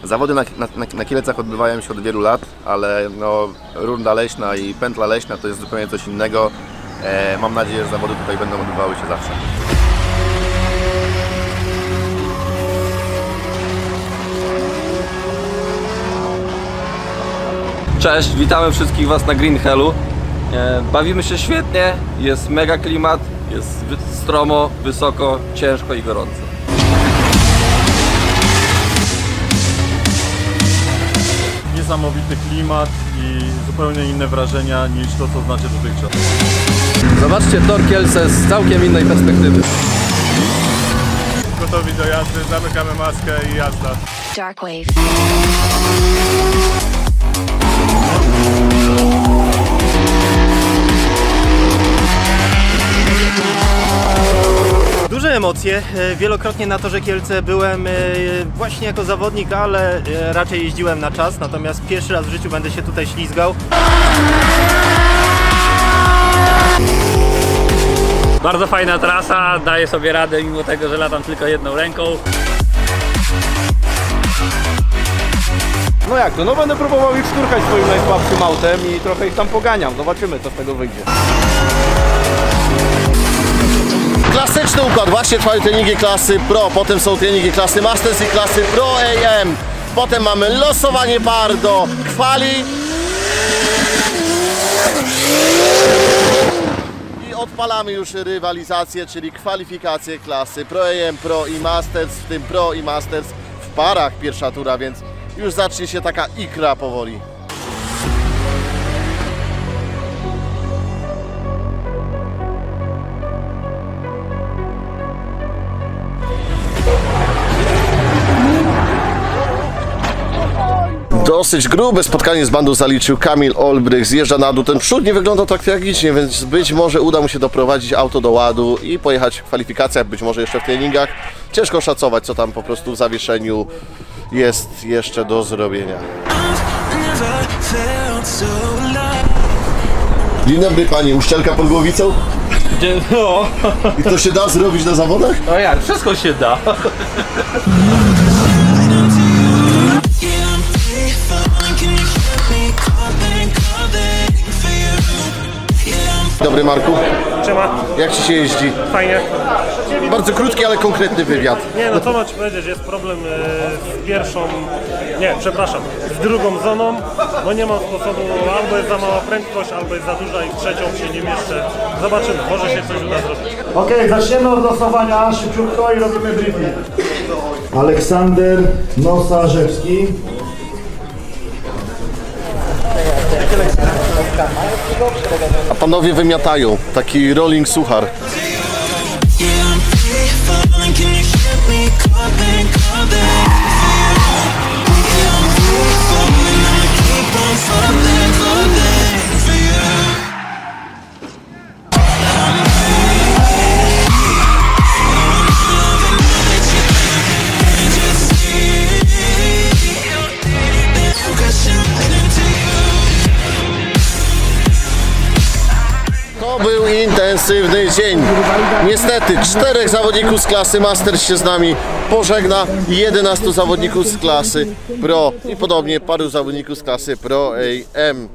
Zawody na Kielcach odbywają się od wielu lat, ale no, runda leśna i pętla leśna to jest zupełnie coś innego. Mam nadzieję, że zawody tutaj będą odbywały się zawsze. Cześć, witamy wszystkich Was na Green Hellu. Bawimy się świetnie, jest mega klimat, jest stromo, wysoko, ciężko i gorąco. Niesamowity klimat i zupełnie inne wrażenia niż to, co znaczy dotychczas. Zobaczcie Tor Kielce z całkiem innej perspektywy. Gotowi do jazdy, zamykamy maskę i jazda. Darkwave. Duże emocje. Wielokrotnie na Torze Kielce byłem właśnie jako zawodnik, ale raczej jeździłem na czas, natomiast pierwszy raz w życiu będę się tutaj ślizgał. Bardzo fajna trasa, daję sobie radę mimo tego, że latam tylko jedną ręką. No jak to? No będę próbował ich szturchać swoim najsłabszym autem i trochę ich tam poganiam. Zobaczymy, co z tego wyjdzie. Klasyczny układ, właśnie trwają treningi klasy Pro, potem są treningi klasy Masters i klasy Pro AM. Potem mamy losowanie par do kwali. I odpalamy już rywalizację, czyli kwalifikacje klasy Pro AM, Pro i Masters, w tym Pro i Masters w parach pierwsza tura, więc już zacznie się taka ikra powoli. Dosyć grube spotkanie z bandą zaliczył Kamil Olbrych, zjeżdża na dół. Ten przód nie wyglądał tak tragicznie, więc być może uda mu się doprowadzić auto do ładu i pojechać w kwalifikacjach, być może jeszcze w treningach. Ciężko szacować, co tam po prostu w zawieszeniu jest jeszcze do zrobienia. Dzień dobry Panie, uszczelka pod głowicą? No. I to się da zrobić na zawodach? No jak, wszystko się da. Dobry Marku. Siema. Jak Ci się jeździ? Fajnie. Bardzo krótki, ale konkretny wywiad. Nie no, co mam Ci powiedzieć, jest problem z pierwszą, nie, przepraszam, z drugą zoną, bo nie mam sposobu, albo jest za mała prędkość, albo jest za duża i w trzecią się nie mieszczę. Zobaczymy, może się coś uda zrobić. Okej, zaczniemy od losowania szybciutko i robimy briefing. Aleksander Nosarzewski. A panowie wymiatają, taki rolling suchar. To był intensywny dzień. Niestety 4 zawodników z klasy Masters się z nami pożegna, 11 zawodników z klasy Pro i podobnie paru zawodników z klasy Pro AM.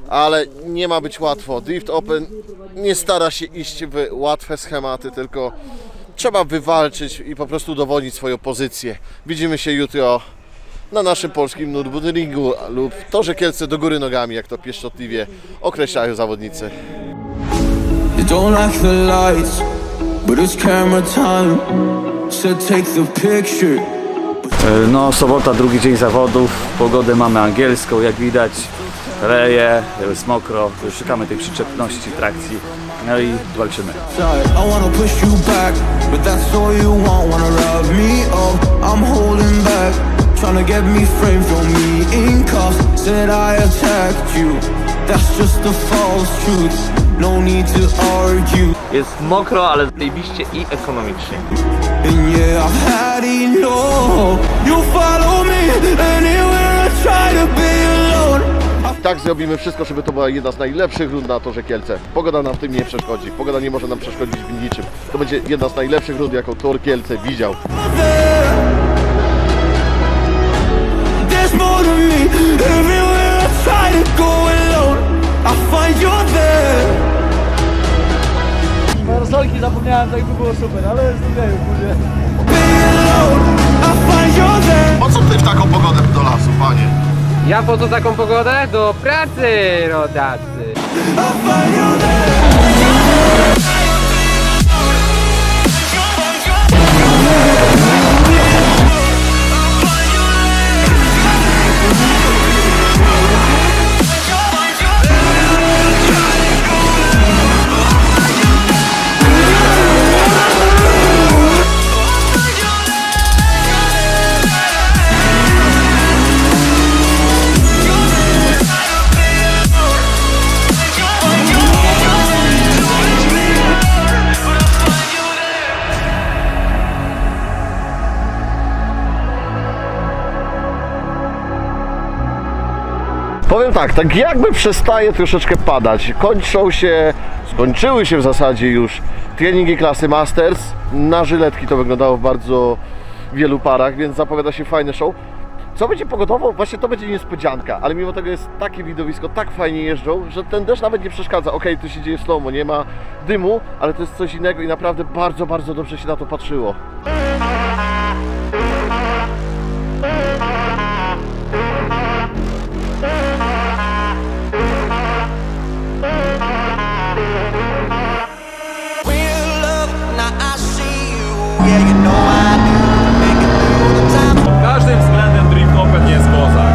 Ale nie ma być łatwo. Drift Open nie stara się iść w łatwe schematy, tylko trzeba wywalczyć i po prostu udowodnić swoją pozycję. Widzimy się jutro na naszym polskim Nürburgringu lub Torze Kielce do góry nogami, jak to pieszczotliwie określają zawodnicy. Don't like the lights, but it's camera time. Said take the picture. No, sobota, drugi dzień zawodów, pogodę mamy angielską, jak widać, leje, jest mokro, szukamy tej przyczepności, trakcji, no i walczymy. I wanna push you back, but that's all you want. Wanna rub me up, I'm holding back, trying to get me framed from me in cuffs. Said I attacked you, that's just a false truth. No need to argue. Jest mokro, ale zajebiście i ekonomicznie. And yeah, I've had enough. You follow me anywhere I try to be alone. Tak zrobimy wszystko, żeby to była jedna z najlepszych rund na Torze Kielce. Pogoda nam w tym nie przeszkodzi. Pogoda nie może nam przeszkodzić w niczym. To będzie jedna z najlepszych rund, jaką Tor Kielce widział. there's more to me. Everywhere I try to go alone, I find you're there. Parasolki zapomniałem, tak by było super, ale zdążyłem, kurde. Be alone, I find you're there. Po co ty w taką pogodę do lasu, panie? Ja po co taką pogodę? Do pracy, rodacy. I find you're there. Powiem tak jakby przestaje troszeczkę padać. Skończyły się w zasadzie już treningi klasy Masters. Na żyletki to wyglądało w bardzo wielu parach, więc zapowiada się fajny show. Co będzie pogodowo? Właśnie to będzie niespodzianka, ale mimo tego jest takie widowisko, tak fajnie jeżdżą, że ten deszcz nawet nie przeszkadza. Okej, tu się dzieje slow-mo, nie ma dymu, ale to jest coś innego i naprawdę bardzo, bardzo dobrze się na to patrzyło. Każdym względem Dream Company jest kozak.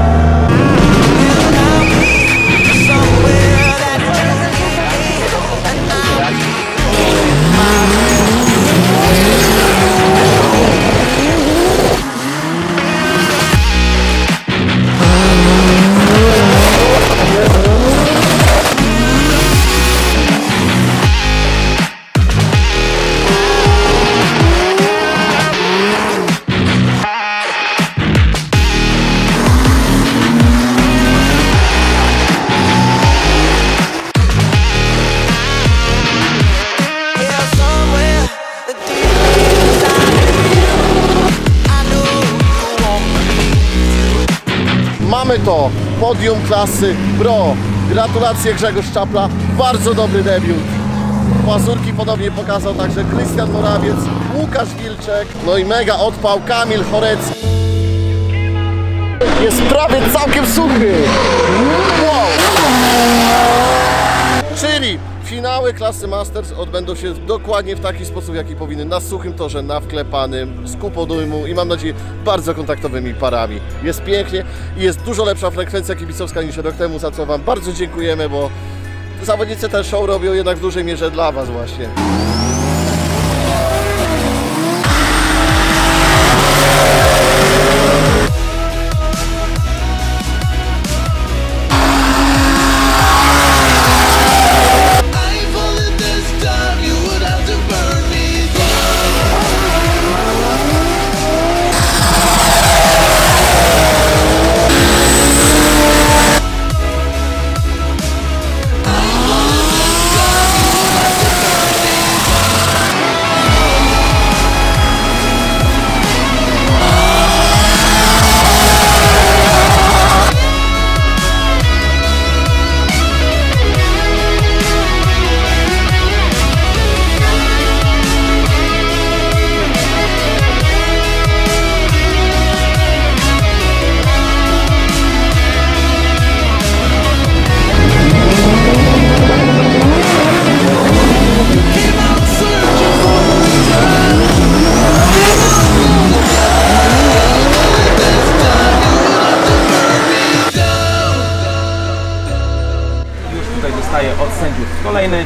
Mamy to, podium klasy Pro. Gratulacje Grzegorz Czapla, bardzo dobry debiut. Pazurki podobnie pokazał także Krystian Morawiec, Łukasz Wilczek, no i mega odpał Kamil Chorecki. Jest prawie całkiem suchy. Wow. Czyli finały klasy Masters odbędą się dokładnie w taki sposób, jaki powinny, na suchym torze, na wklepanym, z kupą dymu i mam nadzieję bardzo kontaktowymi parami. Jest pięknie i jest dużo lepsza frekwencja kibicowska niż rok temu, za co Wam bardzo dziękujemy, bo zawodnicy ten show robią jednak w dużej mierze dla Was właśnie. Od sędziów kolejny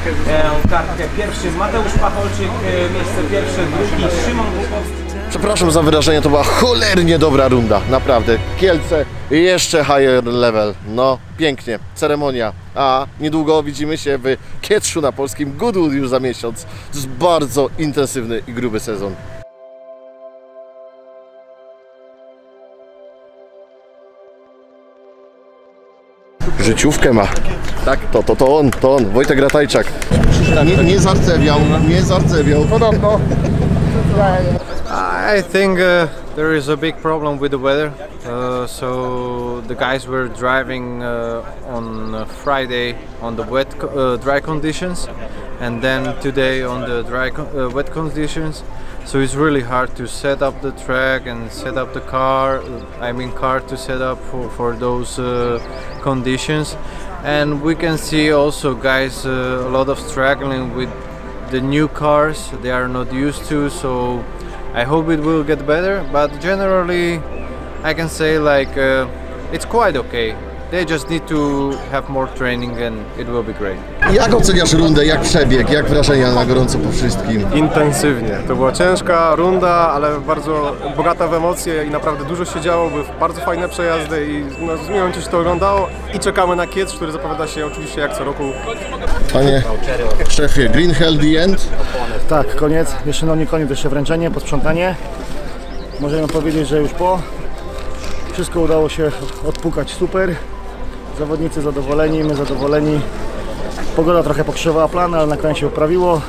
kartkę. Pierwszy Mateusz Pacholczyk, miejsce pierwsze, drugi Szymon Głupowski. Przepraszam za wyrażenie, to była cholernie dobra runda, naprawdę. Kielce jeszcze higher level, no pięknie, ceremonia. A niedługo widzimy się w Kietrzu na polskim Goodwood już za miesiąc. To jest bardzo intensywny i gruby sezon. Życiówkę ma. Tak, to on, Wojtek Ratajczak. Nie zardzewiał. Podobno. I think there is a big problem with the weather. So the guys were driving on Friday on the dry conditions, and then today on the wet conditions. So it's really hard to set up the track and set up the car. Car to set up for those conditions. And we can see also guys a lot of struggling with the new cars they are not used to. So I hope it will get better, but generally I can say it's quite okay. They just need to have more training and it will be great. Jak oceniasz rundę, jak przebieg, jak wrażenia na gorąco po wszystkim? Intensywnie. To była ciężka runda, ale bardzo bogata w emocje i naprawdę dużo się działo, były bardzo fajne przejazdy i z miłą ci się to oglądało. I czekamy na Kiec, który zapowiada się oczywiście jak co roku. Panie szefie, Green Hell the end? Tak, koniec. Jeszcze nie koniec, jeszcze wręczenie, posprzątanie. Możemy powiedzieć, że już po. Wszystko udało się odpukać super. Zawodnicy zadowoleni, my zadowoleni. Pogoda trochę pokrzywała plany, ale na końcu się poprawiło.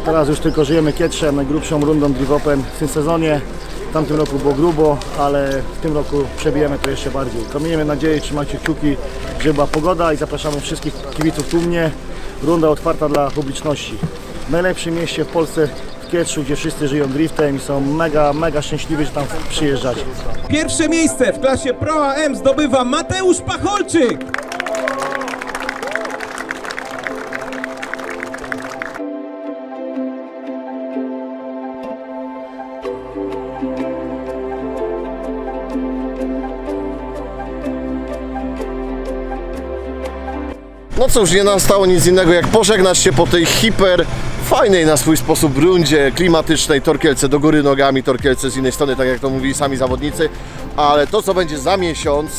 Teraz już tylko żyjemy Kietrzem, najgrubszą rundą Drift Open w tym sezonie. W tamtym roku było grubo, ale w tym roku przebijemy to jeszcze bardziej. To miejmy nadzieję, trzymajcie kciuki, żeby była pogoda i zapraszamy wszystkich kibiców tłumnie. Runda otwarta dla publiczności. W najlepszym mieście w Polsce, w Kietrzu, gdzie wszyscy żyją driftem i są mega szczęśliwi, że tam przyjeżdżacie. Pierwsze miejsce w klasie Pro AM zdobywa Mateusz Pacholczyk. No cóż, nie nastało nic innego jak pożegnać się po tej fajnej na swój sposób rundzie klimatycznej. Torkielce do góry nogami, Torkielce z innej strony, tak jak to mówili sami zawodnicy. Ale to, co będzie za miesiąc,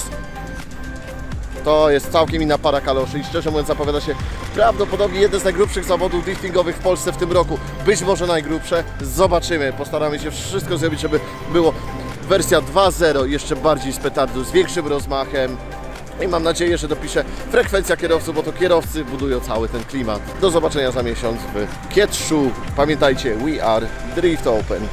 to jest całkiem inna para kaloszy i szczerze mówiąc zapowiada się prawdopodobnie jeden z najgrubszych zawodów driftingowych w Polsce w tym roku. Być może najgrubsze, zobaczymy. Postaramy się wszystko zrobić, żeby było wersja 2.0 jeszcze bardziej z petardu, z większym rozmachem. I mam nadzieję, że dopisze frekwencja kierowców, bo to kierowcy budują cały ten klimat. Do zobaczenia za miesiąc w Kietrzu. Pamiętajcie, we are Drift Open.